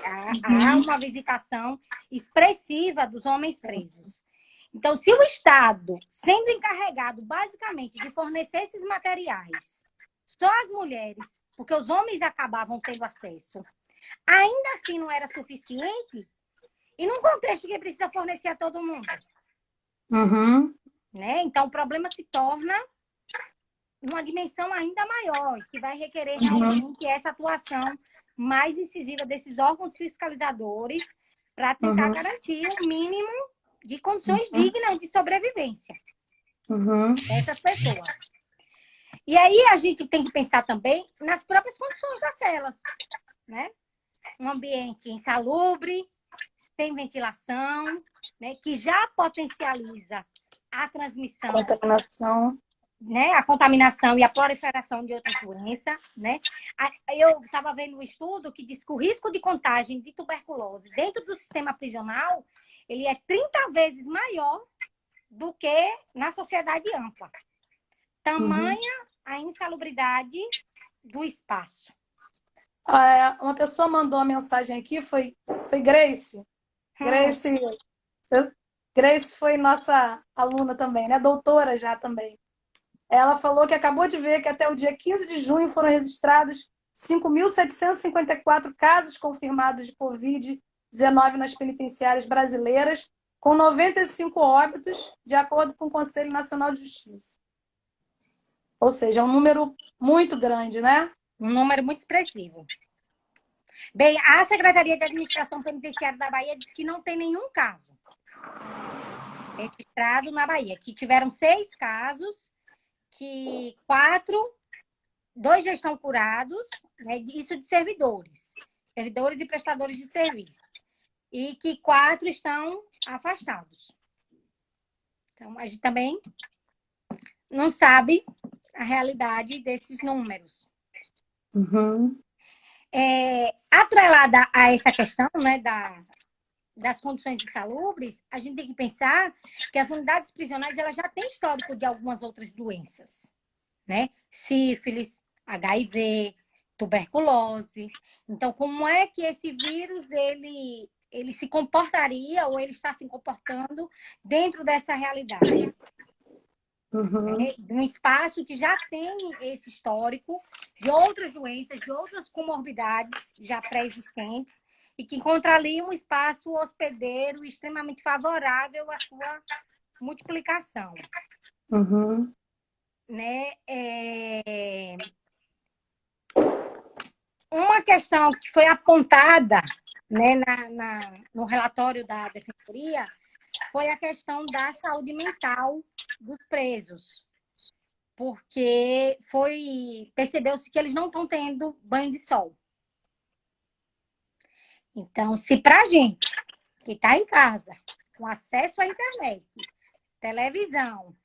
Há uma visitação expressiva dos homens presos. Então, se o Estado, sendo encarregado basicamente de fornecer esses materiais, só as mulheres, porque os homens acabavam tendo acesso, ainda assim não era suficiente, e num contexto que precisa fornecer a todo mundo. Né? Então, o problema se torna numa dimensão ainda maior, que vai requerer realmente essa atuação mais incisiva desses órgãos fiscalizadores para tentar garantir um mínimo de condições dignas de sobrevivência dessas pessoas. E aí a gente tem que pensar também nas próprias condições das celas, né? Um ambiente insalubre, sem ventilação, né? Que já potencializa a transmissão, né, a contaminação e a proliferação de outras doenças, né? Eu estava vendo um estudo que diz que o risco de contágio de tuberculose dentro do sistema prisional, ele é 30 vezes maior do que na sociedade ampla. Tamanha a insalubridade do espaço. Uma pessoa mandou uma mensagem aqui, foi Grace. Grace foi nossa aluna também, né? Doutora já também. Ela falou que acabou de ver que até o dia 15 de junho foram registrados 5.754 casos confirmados de Covid-19 nas penitenciárias brasileiras, com 95 óbitos, de acordo com o Conselho Nacional de Justiça. Ou seja, é um número muito grande, né? Um número muito expressivo. Bem, a Secretaria de Administração Penitenciária da Bahia diz que não tem nenhum caso registrado na Bahia, que tiveram 6 casos, que 2 já estão curados, né, isso de servidores e prestadores de serviço, e que 4 estão afastados. Então, a gente também não sabe a realidade desses números. Uhum. Atrelada a essa questão, né, das condições insalubres, a gente tem que pensar que as unidades prisionais elas já têm histórico de algumas outras doenças, né? Sífilis, HIV, tuberculose. Então, como é que esse vírus ele se comportaria ou ele está se comportando dentro dessa realidade? Uhum. De um espaço que já tem esse histórico de outras doenças, de outras comorbidades já pré-existentes, e que encontra ali um espaço hospedeiro extremamente favorável à sua multiplicação. Uhum. Né? Uma questão que foi apontada, né, no relatório da Defensoria foi a questão da saúde mental dos presos, porque percebeu-se que eles não estão tendo banho de sol. Então, se para a gente que está em casa, com acesso à internet, televisão,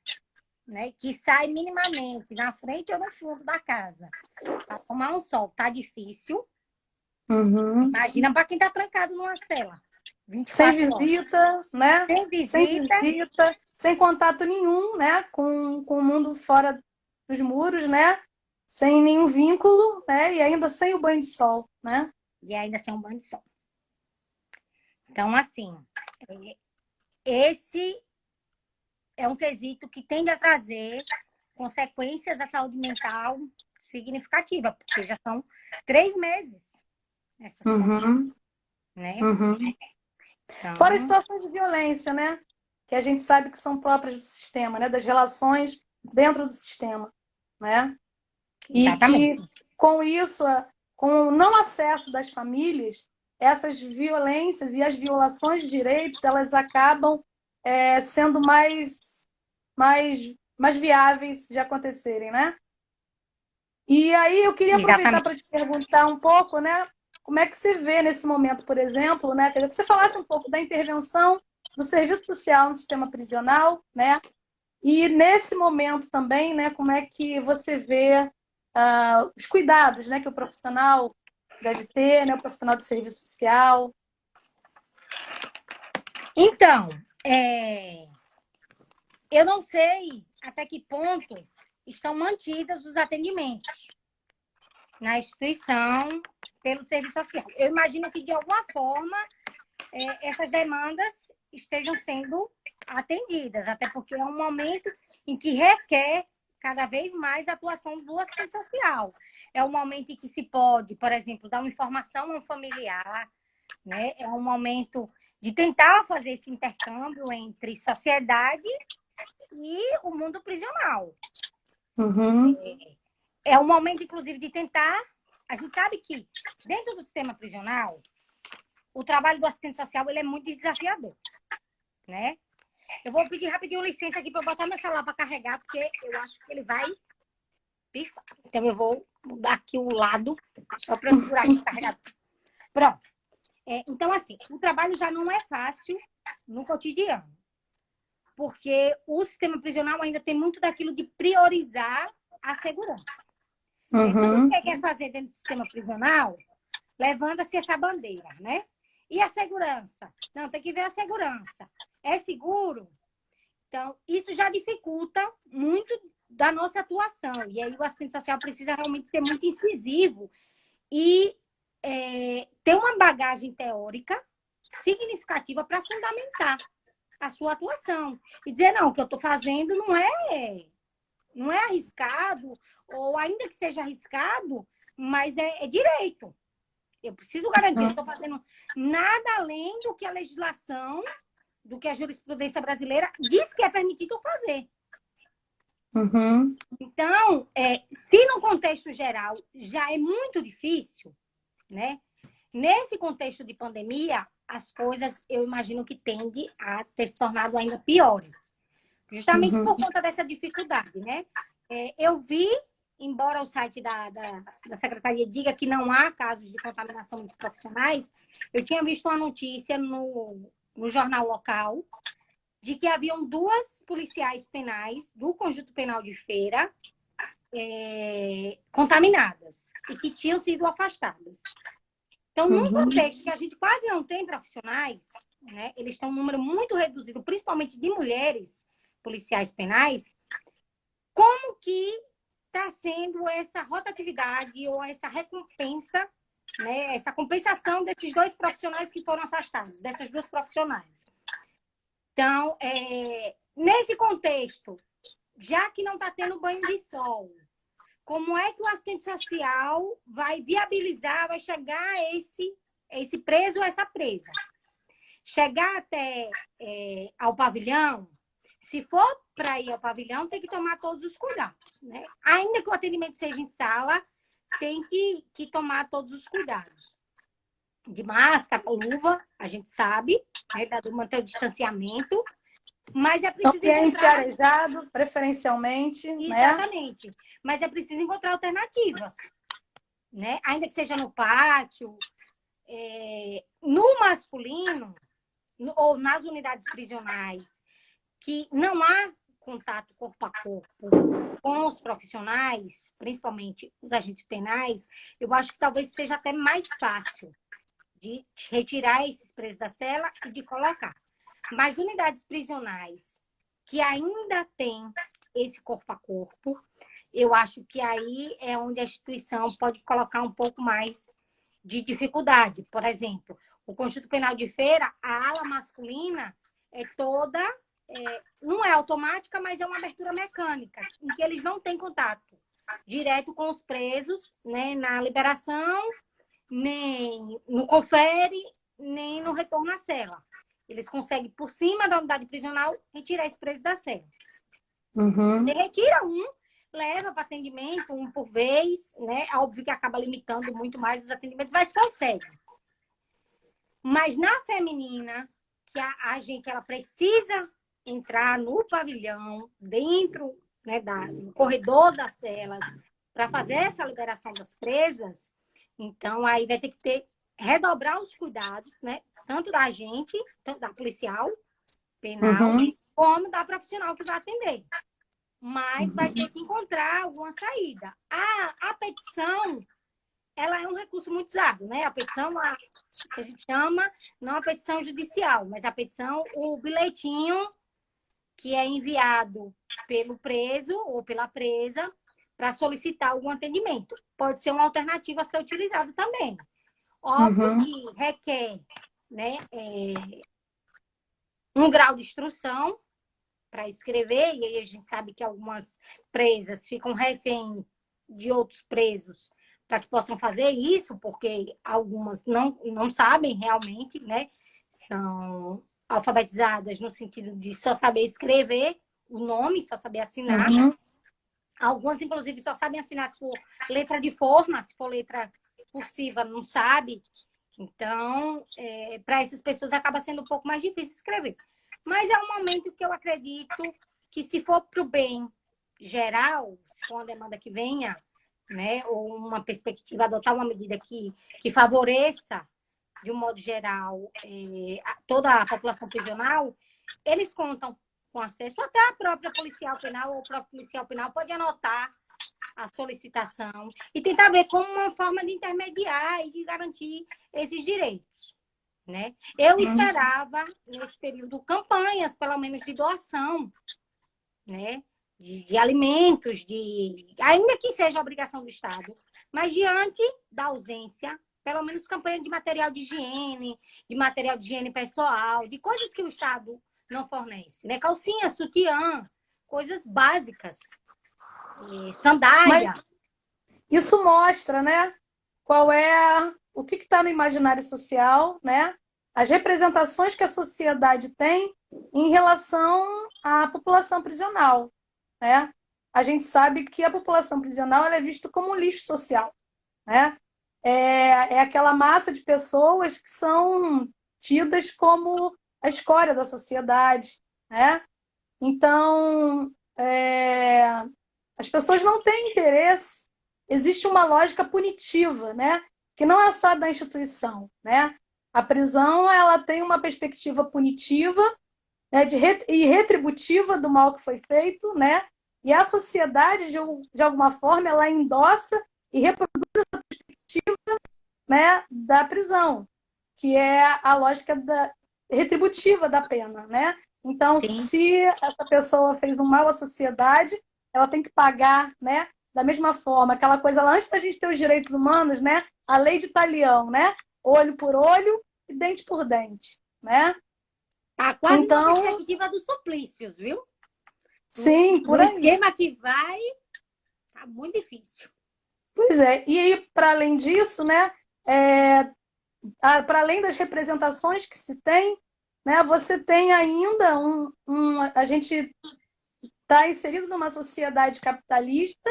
né, que sai minimamente na frente ou no fundo da casa, para tomar um sol, tá difícil. Uhum. Imagina para quem está trancado numa cela. 24 Sem horas. visita, né? Sem visita, sem contato nenhum, né? Com o mundo fora dos muros, né? Sem nenhum vínculo, né? E ainda sem o banho de sol, né? E ainda sem um banho de sol. Então, assim, esse é um quesito que tende a trazer consequências à saúde mental significativa, porque já são 3 meses essas condições, né? Uhum. Então, fora situações de violência, né? Que a gente sabe que são próprias do sistema, né? Das relações dentro do sistema, né? exatamente. E que, com isso, com o não acesso das famílias, essas violências e as violações de direitos, elas acabam sendo mais viáveis de acontecerem, né? E aí eu queria aproveitar Exatamente. para te perguntar um pouco, né? Como é que você vê nesse momento, por exemplo, né? Queria que você falasse um pouco da intervenção do serviço social no sistema prisional, né? E nesse momento também, né? Como é que você vê os cuidados, né? Que o profissional deve ter, né? O profissional de serviço social. Então, eu não sei até que ponto estão mantidos os atendimentos na instituição pelo serviço social. Eu imagino que, de alguma forma, essas demandas estejam sendo atendidas, até porque é um momento em que requer cada vez mais a atuação do assistente social. É um momento em que se pode, por exemplo, dar uma informação a um familiar, né? É um momento de tentar fazer esse intercâmbio entre sociedade e o mundo prisional. Uhum. É um momento, inclusive, de tentar... A gente sabe que, dentro do sistema prisional, o trabalho do assistente social ele é muito desafiador, né? Eu vou pedir rapidinho licença aqui para botar meu celular para carregar, porque eu acho que ele vai pifar. Então, eu vou mudar aqui o lado, só para eu segurar aqui o carregador. Pronto. Então, assim, o trabalho já não é fácil no cotidiano, porque o sistema prisional ainda tem muito daquilo de priorizar a segurança. Uhum. Tudo que você quer fazer dentro do sistema prisional, levanta-se essa bandeira, né? E a segurança? Não, tem que ver a segurança. É seguro? Então, isso já dificulta muito da nossa atuação. E aí o assistente social precisa realmente ser muito incisivo e ter uma bagagem teórica significativa para fundamentar a sua atuação. E dizer, não, o que eu estou fazendo não é arriscado, ou ainda que seja arriscado, mas é direito. Eu preciso garantir, eu não estou fazendo nada além do que a legislação do que a jurisprudência brasileira diz que é permitido fazer. Uhum. Então, se no contexto geral já é muito difícil, né? Nesse contexto de pandemia, as coisas, eu imagino que tende a ter se tornado ainda piores. Justamente por conta dessa dificuldade, né? Eu vi, embora o site da Secretaria diga que não há casos de contaminação entre profissionais, eu tinha visto uma notícia no jornal local de que haviam 2 policiais penais do Conjunto Penal de Feira contaminadas e que tinham sido afastadas. Então, num contexto que a gente quase não tem profissionais, né, eles têm um número muito reduzido, principalmente de mulheres policiais penais, como que está sendo essa rotatividade ou essa recompensa, né, essa compensação desses 2 profissionais que foram afastados, dessas 2 profissionais? Então, nesse contexto, já que não está tendo banho de sol, como é que o assistente social vai viabilizar, vai chegar a esse preso ou essa presa? Chegar até ao pavilhão, se for para ir ao pavilhão, tem que tomar todos os cuidados, né? Ainda que o atendimento seja em sala, tem que tomar todos os cuidados. De máscara, luva, a gente sabe, né? Manter o distanciamento, mas é preciso Ambiente encontrar... arejado, preferencialmente, Exatamente. né? Mas é preciso encontrar alternativas, né? Ainda que seja no pátio, no masculino, ou nas unidades prisionais, que não há contato corpo a corpo com os profissionais, principalmente os agentes penais, eu acho que talvez seja até mais fácil de retirar esses presos da cela e de colocar. Mas unidades prisionais que ainda têm esse corpo a corpo, eu acho que aí é onde a instituição pode colocar um pouco mais de dificuldade. Por exemplo, o Conjunto Penal de Feira, a ala masculina é toda, não é automática, mas é uma abertura mecânica, em que eles não têm contato direto com os presos, né, na liberação, nem no confere, nem no retorno à cela. Eles conseguem, por cima da unidade prisional, retirar esse preso da cela. Você retira um, leva para atendimento, um por vez, né? Óbvio que acaba limitando muito mais os atendimentos, mas consegue. Mas na feminina, que a gente ela precisa entrar no pavilhão, dentro, né, no corredor das celas, para fazer essa liberação das presas, então aí vai ter que redobrar os cuidados, né? Tanto da gente, tanto da policial penal, como da profissional que vai atender. Mas vai ter que encontrar alguma saída. A petição, ela é um recurso muito usado, né? A petição, que a gente chama, não a petição judicial, mas a petição, o bilhetinho que é enviado pelo preso ou pela presa para solicitar algum atendimento. Pode ser uma alternativa a ser utilizada também. Óbvio que requer, né, um grau de instrução para escrever, e aí a gente sabe que algumas presas ficam refém de outros presos para que possam fazer isso, porque algumas não sabem realmente, né? São alfabetizadas no sentido de só saber escrever o nome, só saber assinar. Algumas, inclusive, só sabem assinar se for letra de forma, se for letra cursiva, não sabe. Então, para essas pessoas acaba sendo um pouco mais difícil escrever. Mas é um momento que eu acredito que, se for para o bem geral, se for uma demanda que venha, né, ou uma perspectiva, adotar uma medida que favoreça, de um modo geral, toda a população prisional, eles contam com acesso, até a própria policial penal ou o próprio policial penal pode anotar a solicitação e tentar ver como uma forma de intermediar e de garantir esses direitos. Né? Eu esperava, nesse período, campanhas, pelo menos, de doação, né? de alimentos, ainda que seja obrigação do Estado, mas diante da ausência, pelo menos campanha de material de higiene pessoal, de coisas que o Estado não fornece. Né? Calcinha, sutiã, coisas básicas, sandália. Mas isso mostra, né? O que está no imaginário social, né? as representações que a sociedade tem em relação à população prisional, né? A gente sabe que a população prisional ela é vista como um lixo social, né? É aquela massa de pessoas que são tidas como a escória da sociedade, né? Então, as pessoas não têm interesse, existe uma lógica punitiva, né? Que não é só da instituição, né? A prisão ela tem uma perspectiva punitiva, né, e retributiva do mal que foi feito, né? E a sociedade, de alguma forma, ela endossa e reproduz a perspectiva, né, da prisão, que é a lógica retributiva da pena, né? Então, Sim. se essa pessoa fez um mal à sociedade, ela tem que pagar, né? Da mesma forma, aquela coisa lá, antes da gente ter os direitos humanos, né? A lei de Talião, né? Olho por olho e dente por dente, né? Tá quase na Então, perspectiva dos suplícios, viu? sim, No por aí. esquema que vai, tá muito difícil. Pois é. E aí, para além disso, né? Para além das representações que se tem, né? Você tem ainda a gente está inserido numa sociedade capitalista,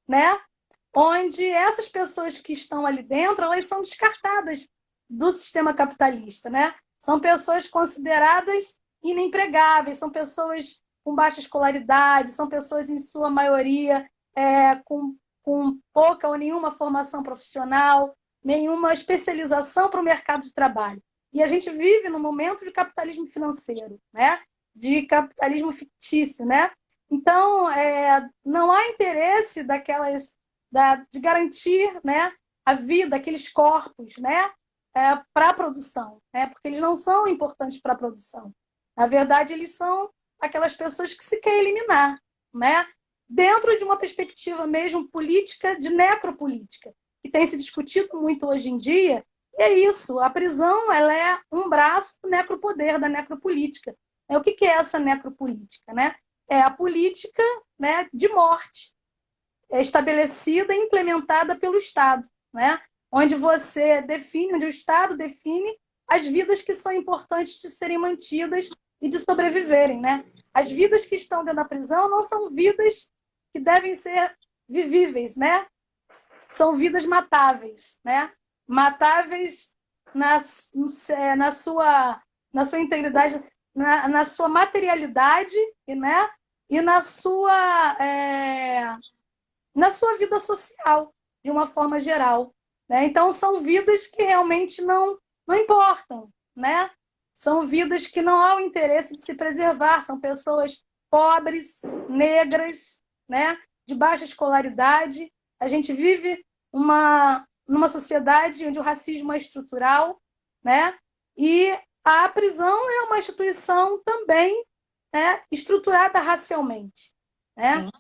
né? Onde essas pessoas que estão ali dentro, elas são descartadas do sistema capitalista, né? São pessoas consideradas inempregáveis, são pessoas com baixa escolaridade, são pessoas, em sua maioria, com pouca ou nenhuma formação profissional, nenhuma especialização para o mercado de trabalho. E a gente vive num momento de capitalismo financeiro, né? De capitalismo fictício, né? Então, não há interesse de garantir, né, a vida, aqueles corpos, né, para a produção, né, porque eles não são importantes para a produção. Na verdade, eles são aquelas pessoas que se quer eliminar, né, dentro de uma perspectiva mesmo política, de necropolítica, que tem se discutido muito hoje em dia. E é isso, a prisão ela é um braço do necropoder, da necropolítica. O que é essa necropolítica, né? É a política, né, de morte, estabelecida e implementada pelo Estado, né? Onde onde o Estado define as vidas que são importantes de serem mantidas e de sobreviverem, né? As vidas que estão dentro da prisão não são vidas que devem ser vivíveis, né? São vidas matáveis, né? Matáveis na sua integridade, na sua materialidade, né? E na sua vida social, de uma forma geral, né? Então, são vidas que realmente não importam, né? São vidas que não há o interesse de se preservar, são pessoas pobres, negras, né? De baixa escolaridade. A gente vive numa sociedade onde o racismo é estrutural, né? E a prisão é uma instituição também, né, estruturada racialmente, né? Sim.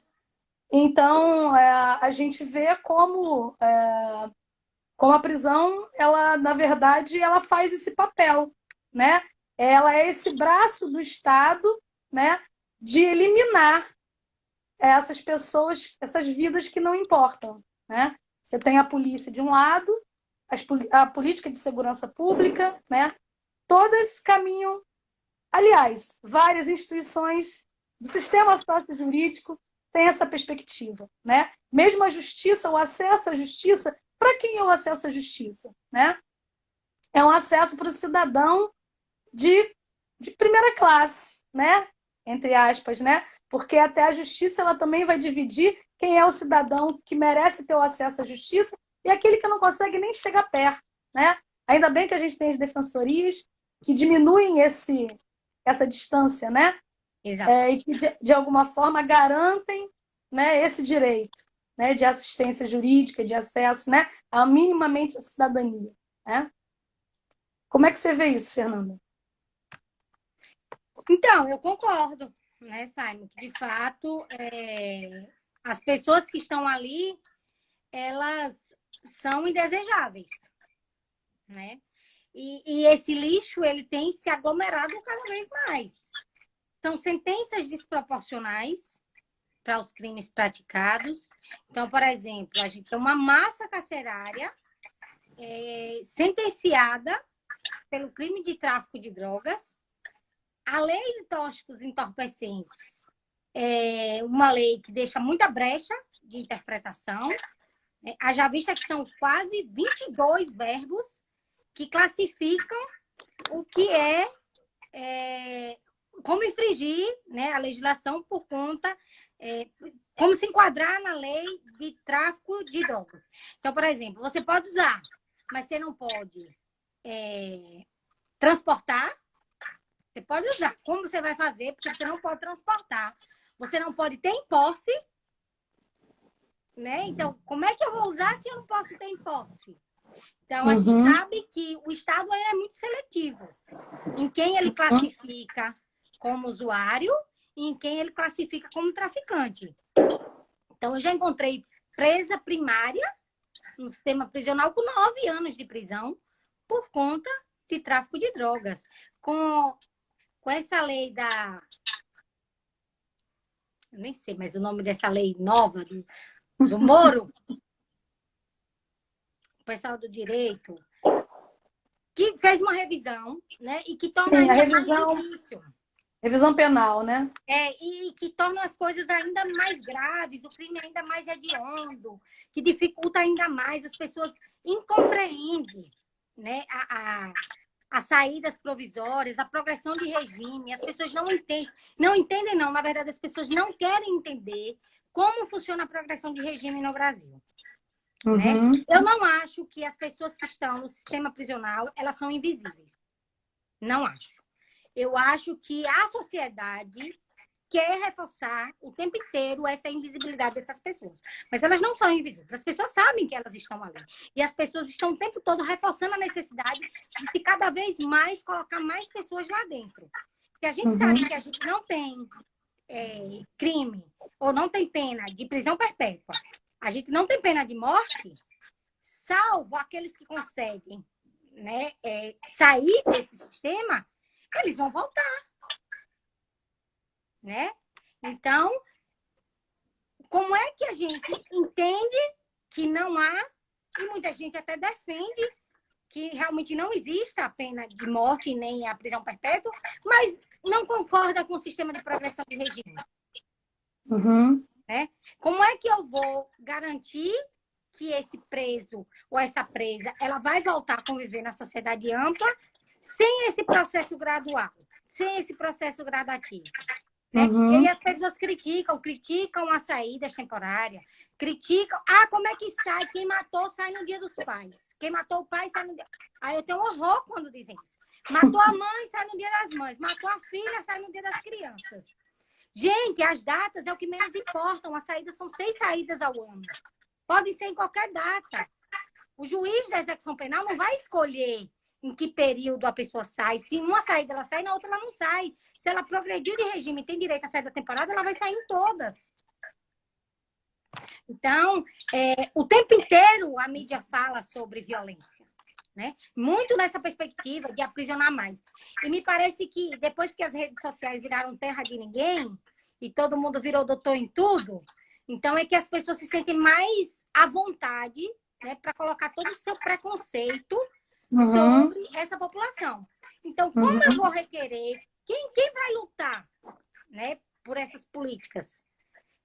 Então, a gente vê como a prisão, ela, na verdade, ela faz esse papel, né? Ela é esse braço do Estado, né, de eliminar essas pessoas, essas vidas que não importam, né? Você tem a polícia de um lado, a política de segurança pública, né? Todas caminham, aliás, várias instituições do sistema sócio-jurídico têm essa perspectiva, né? Mesmo a justiça, o acesso à justiça, para quem é o acesso à justiça, né? É um acesso para o cidadão de primeira classe, né? Entre aspas, né? Porque até a justiça ela também vai dividir quem é o cidadão que merece ter o acesso à justiça e aquele que não consegue nem chegar perto, né? Ainda bem que a gente tem as defensorias que diminuem essa distância, né? Exato. E que, de alguma forma, garantem, né, esse direito, né, de assistência jurídica, de acesso, né, a minimamente a cidadania, né? Como é que você vê isso, Fernanda? Então, eu concordo, né, Simon, que de fato as pessoas que estão ali, elas são indesejáveis, né? E esse lixo, ele tem se aglomerado cada vez mais. São sentenças desproporcionais para os crimes praticados. Então, por exemplo, a gente tem uma massa carcerária sentenciada pelo crime de tráfico de drogas. A lei de tóxicos entorpecentes é uma lei que deixa muita brecha de interpretação. Haja vista que são quase 22 verbos que classificam o que como infringir, né, a legislação por conta, como se enquadrar na lei de tráfico de drogas. Então, por exemplo, você pode usar, mas você não pode transportar. Você pode usar. Como você vai fazer? Porque você não pode transportar. Você não pode ter em posse, né? Então, como é que eu vou usar se eu não posso ter em posse? Então, a gente sabe que o Estado é muito seletivo em quem ele classifica como usuário e em quem ele classifica como traficante. Então, eu já encontrei presa primária no sistema prisional com 9 anos de prisão por conta de tráfico de drogas. Com essa lei eu nem sei, mas o nome dessa lei nova do Moro, o pessoal do direito, que fez uma revisão, né? E que torna ainda mais difícil. Revisão penal, né? E que torna as coisas ainda mais graves, o crime ainda mais hediondo, que dificulta ainda mais, as pessoas incompreendem, né, as saídas provisórias, a progressão de regime, as pessoas não entendem não, na verdade as pessoas não querem entender como funciona a progressão de regime no Brasil. Né? Eu não acho que as pessoas que estão no sistema prisional, elas são invisíveis. Não acho. Eu acho que a sociedade quer reforçar o tempo inteiro essa invisibilidade dessas pessoas. Mas elas não são invisíveis. As pessoas sabem que elas estão ali. E as pessoas estão o tempo todo reforçando a necessidade de cada vez mais colocar mais pessoas lá dentro. Porque a gente sabe que a gente não tem crime ou não tem pena de prisão perpétua. A gente não tem pena de morte, salvo aqueles que conseguem, né, sair desse sistema, eles vão voltar. Né? Então, como é que a gente entende que não há, e muita gente até defende que realmente não exista a pena de morte nem a prisão perpétua, mas não concorda com o sistema de progressão de regime? Né? Como é que eu vou garantir que esse preso ou essa presa ela vai voltar a conviver na sociedade ampla sem esse processo gradual, sem esse processo gradativo? Né? E aí as pessoas criticam as saídas temporárias, criticam, como é que sai? Quem matou sai no dia dos pais. Quem matou o pai sai no dia... Aí eu tenho horror quando dizem isso. Matou a mãe, sai no dia das mães. Matou a filha, sai no dia das crianças. Gente, as datas é o que menos importam. As saídas são 6 saídas ao ano. Podem ser em qualquer data. O juiz da execução penal não vai escolher em que período a pessoa sai. Se uma saída ela sai, na outra ela não sai. Se ela progrediu de regime e tem direito à saída temporária, ela vai sair em todas. Então, o tempo inteiro a mídia fala sobre violência. Né? Muito nessa perspectiva de aprisionar mais. E me parece que depois que as redes sociais viraram terra de ninguém e todo mundo virou doutor em tudo, então é que as pessoas se sentem mais à vontade, né, para colocar todo o seu preconceito sobre essa população. Então, como eu vou requerer? Quem vai lutar, né, por essas políticas?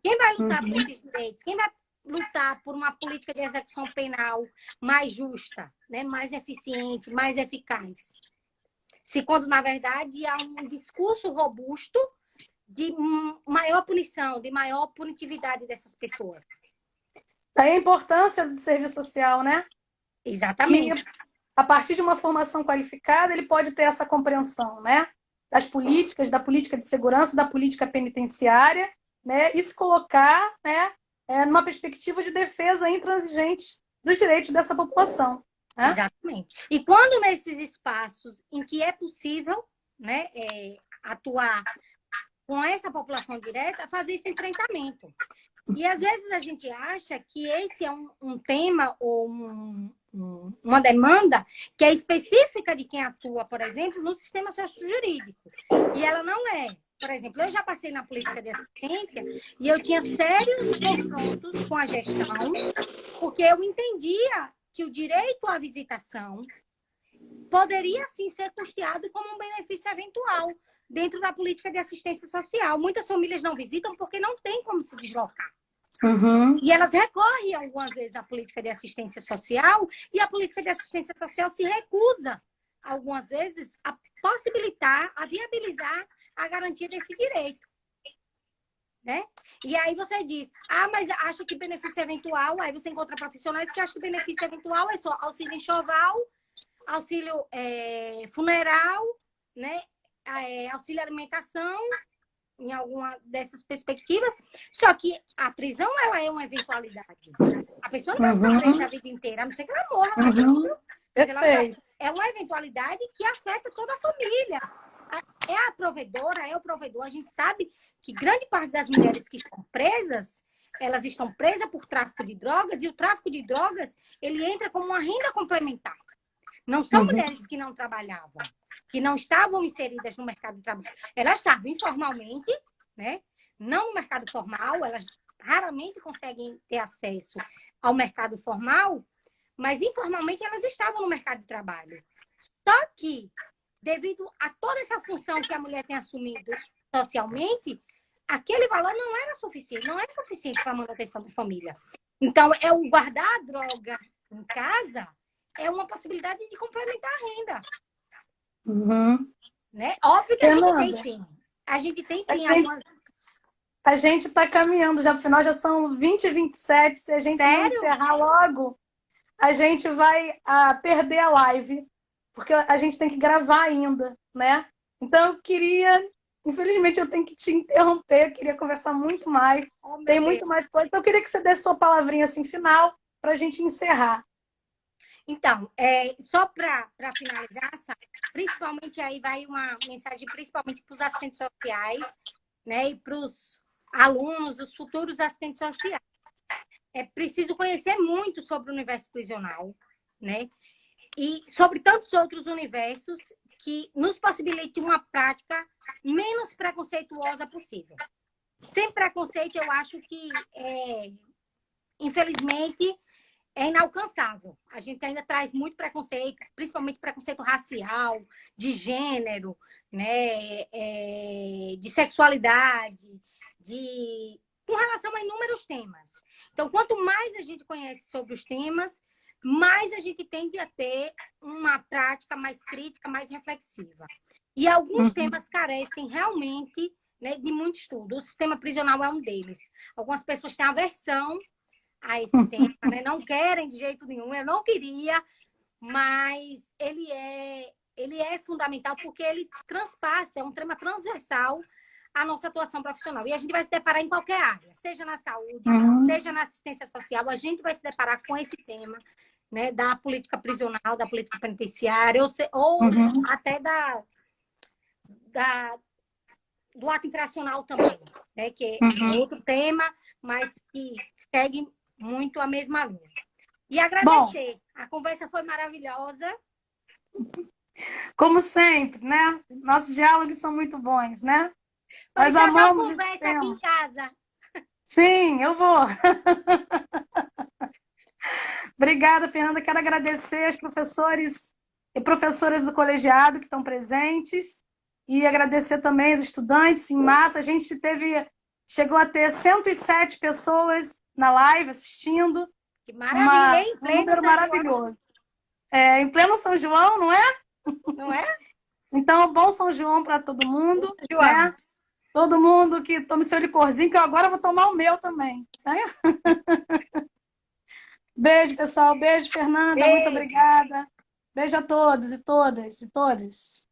Quem vai lutar por esses direitos? Quem vai lutar por uma política de execução penal mais justa, né, mais eficiente, mais eficaz? Se quando, na verdade, há um discurso robusto de maior punição, de maior punitividade dessas pessoas. Daí a importância do serviço social, né? Exatamente. Que, a partir de uma formação qualificada, ele pode ter essa compreensão, né? Das políticas, da política de segurança, da política penitenciária, né? E se colocar, né, numa perspectiva de defesa intransigente dos direitos dessa população. Né? Exatamente. E quando nesses espaços em que é possível, né, atuar com essa população direta, fazer esse enfrentamento. E às vezes a gente acha que esse é um tema ou uma demanda que é específica de quem atua, por exemplo, no sistema sociojurídico. E ela não é. Por exemplo, eu já passei na política de assistência e eu tinha sérios confrontos com a gestão, porque eu entendia que o direito à visitação poderia sim ser custeado como um benefício eventual dentro da política de assistência social. Muitas famílias não visitam porque não tem como se deslocar. Uhum. E elas recorrem algumas vezes à política de assistência social e a política de assistência social se recusa, algumas vezes, a possibilitar, a viabilizar a garantia desse direito. Né? E aí você diz, mas acha que benefício eventual, aí você encontra profissionais que acham que benefício eventual é só auxílio enxoval, auxílio funeral, né? Auxílio alimentação, em alguma dessas perspectivas, só que a prisão ela é uma eventualidade. A pessoa não vai ficar presa a vida inteira, a não ser que ela morra lá dentro. Mas ela é uma eventualidade que afeta toda a família. É a provedora, é o provedor. A gente sabe que grande parte das mulheres que estão presas, elas estão presas por tráfico de drogas, e o tráfico de drogas, ele entra como uma renda complementar. Não são mulheres que não trabalhavam, que não estavam inseridas no mercado de trabalho. Elas estavam informalmente, né? Não no mercado formal, elas raramente conseguem ter acesso ao mercado formal, mas informalmente elas estavam no mercado de trabalho. Só que, devido a toda essa função que a mulher tem assumido socialmente, aquele valor não era suficiente, não é suficiente para a manutenção da família. Então, o guardar a droga em casa é uma possibilidade de complementar a renda. Né? Óbvio que Fernanda, a gente tem sim. A gente tem sim algumas... A gente está caminhando já para o final, já são 20h27. Se a gente não encerrar logo, a gente vai perder a live, porque a gente tem que gravar ainda, né? Então eu queria, infelizmente eu tenho que te interromper, eu queria conversar muito mais, tem muito mais coisa, então eu queria que você desse sua palavrinha assim final para a gente encerrar. Então, só para finalizar, principalmente aí vai uma mensagem principalmente para os assistentes sociais, né, e para os alunos, os futuros assistentes sociais. É preciso conhecer muito sobre o universo prisional, né, e sobre tantos outros universos que nos possibilite uma prática menos preconceituosa possível. Sem preconceito, eu acho que, infelizmente, é inalcançável. A gente ainda traz muito preconceito, principalmente preconceito racial, de gênero, né, de sexualidade, com relação a inúmeros temas. Então, quanto mais a gente conhece sobre os temas, mais a gente tende a ter uma prática mais crítica, mais reflexiva. E alguns temas carecem realmente, né, de muito estudo. O sistema prisional é um deles. Algumas pessoas têm aversão a esse tema, né? Não querem de jeito nenhum, eu não queria, mas ele é fundamental porque ele transpassa, é um tema transversal à nossa atuação profissional. E a gente vai se deparar em qualquer área, seja na saúde, seja na assistência social, a gente vai se deparar com esse tema, né, da política prisional, da política penitenciária, ou até do ato infracional também, né, que é outro tema, mas que segue muito a mesma linha. E agradecer. A conversa foi maravilhosa. Como sempre, né? Nossos diálogos são muito bons, né? Nós amamos conversa aqui em casa. Sim, eu vou. Obrigada, Fernanda. Quero agradecer aos professores e professoras do colegiado que estão presentes e agradecer também os estudantes em massa. A gente chegou a ter 107 pessoas na live assistindo. Que maravilha, hein? Um número maravilhoso. Em pleno São João, não é? Não é? Então, bom São João para todo mundo. Né? Todo mundo que tome seu licorzinho, que eu agora vou tomar o meu também. Né? Beijo, pessoal. Beijo, Fernanda. Beijo. Muito obrigada. Beijo a todos e todas e todos.